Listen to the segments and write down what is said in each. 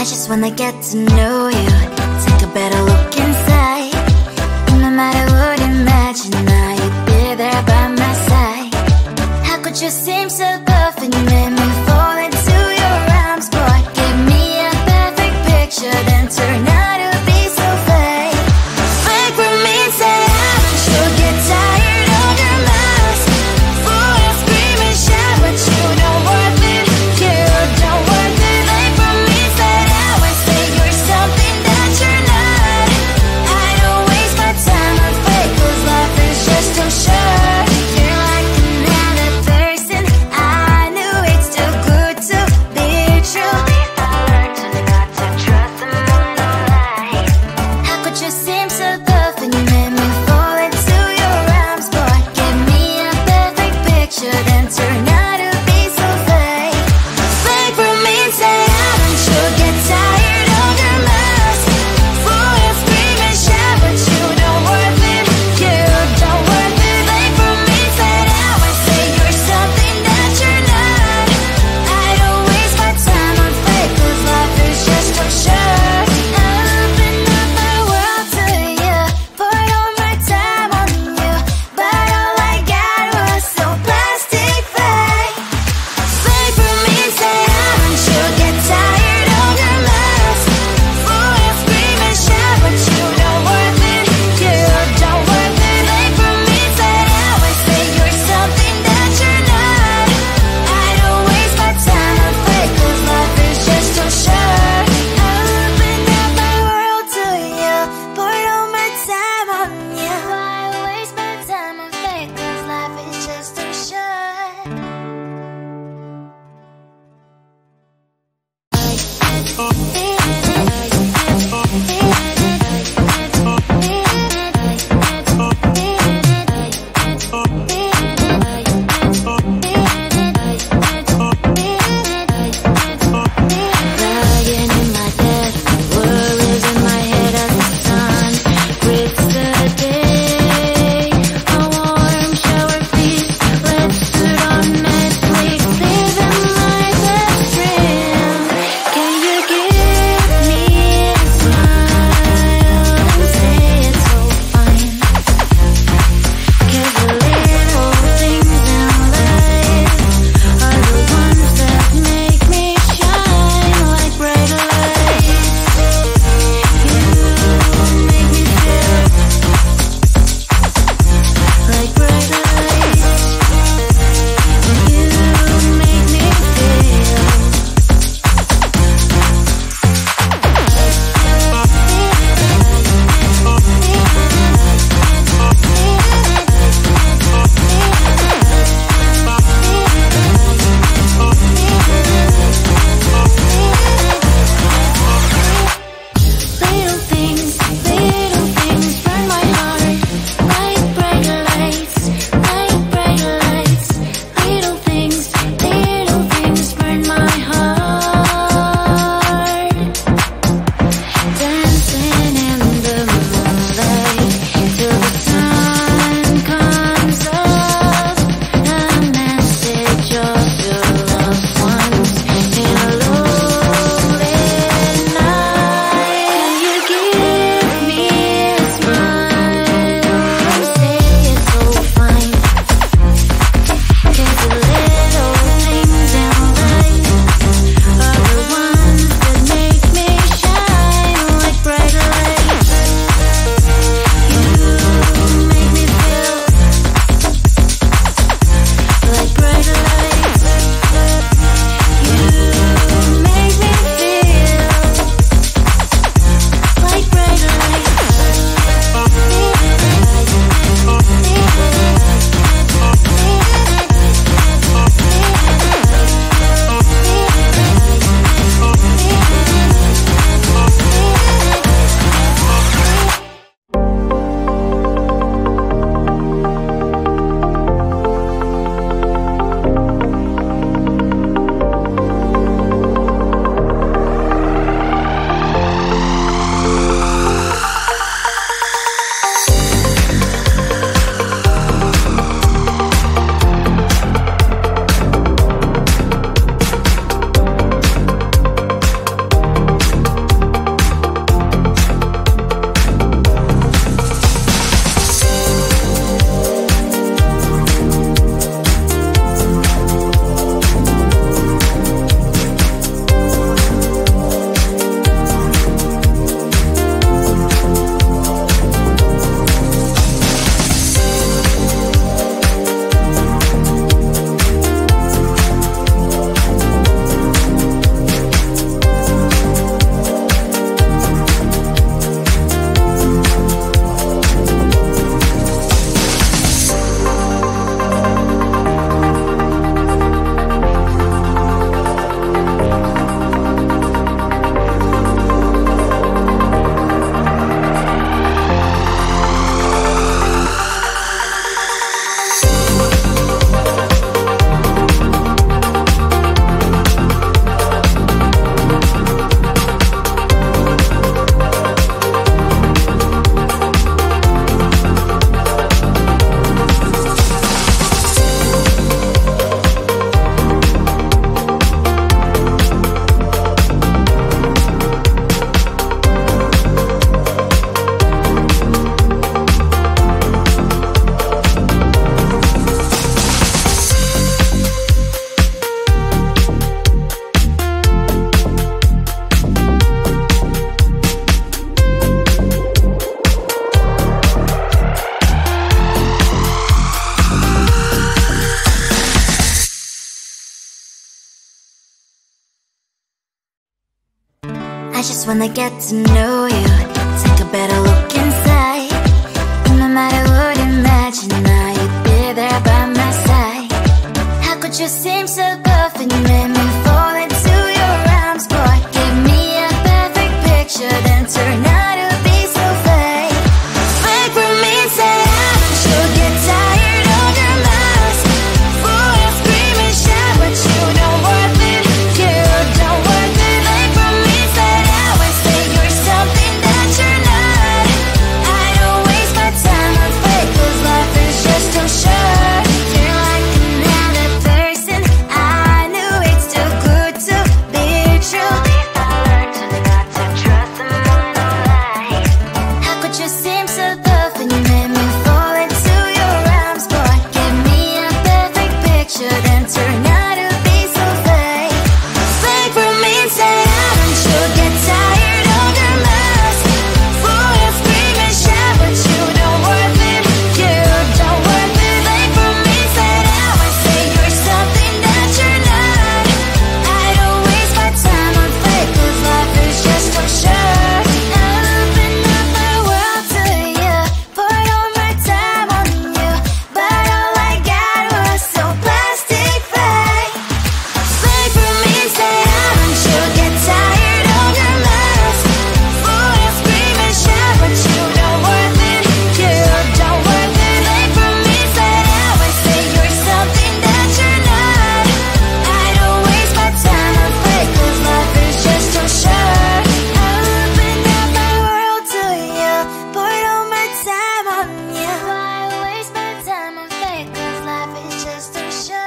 just wanna get to know you, take a better look inside. No matter what, imagine now you'd be there by my side. How could you seem so perfect? You made me fall into your arms, boy. Give me a perfect picture, then turn out to be so fake. Fake for me, say you'll get tired of your mask. Full of scream and shout, but you don't worth it. You don't worth it. Fake for me, say you're something that you're not. I don't waste my time on fake, 'cause life is just too short. You're like another person. I knew it's too good to be true. I learned to not to trust someone online. How could you seem so perfect? You made me fall into your arms, boy. Give me a perfect picture, then turn out to be so fake. Fake for me, say you'll get tired of your mask. Full of scream and shout, but you don't worth it. You don't worth it. Fake for me, say you're something that you're not. I don't waste my time on fake, 'cause life is just too short. I open up my world to you, poured all my time on you, but all I got was so plastic fake. Fake for me, say you'll get tired of your mask. Full of scream and shout, but you don't worth it. You don't worth it. Fake for me, say you're something that you're not. I don't waste my time on fake, 'cause life is just too short. I opened up my world to you, poured all my time on you. Why waste my time on fake, 'cause life is just too short. Lying in my bed, worries in my head as the sun breaks the day. A warm shower feast, let's sit on Netflix, living my best dream. Can you give I just wanna get to know you, take a better look inside. No matter what, imagine now you'd be there by my side. How could you seem so perfect, you made me fall into your arms, boy. Give me a perfect picture, then turn out to be so fake. Fake for me, say I should get tired of your mask. Fool and scream and shout, but you don't worth it, you don't worth it. Fake for me, say I would say you're something that you're not. I don't waste my time on fake, cause life is just too short. You're like another person, I knew it's too good to be true. I learned to not to trust someone online. How could you seem so perfect, you made me fall into your arms, boy. Give me a perfect picture, then turn out to be so fake. Fake for me, say I should get tired of your mask. Fool and scream and shout, but you don't worth it, you don't worth it. Fake for me, say I would say you're something that you're not. I don't waste my time on fake, cause life is just too short. I open up my world to you, poured all my time on you, but all I got was so plastic fake. Fake for me, say I should get tired of your mask. Fool and scream and shout, but you don't worth it, you don't worth it. Fake for me, say I would say you're something that you're not. I don't waste my time on fake, cause life is just too short. I open up my world to you, poured all my time on you. Why waste my time on fake, cause life is just too short.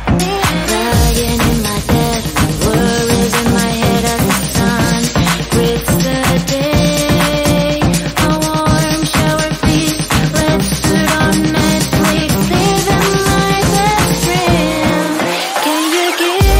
Lying in my bed, worries in my head as the sun breaks the day. A warm shower feast, let's put on Netflix, living my best dream. Can you give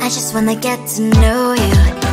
I just wanna get to know you.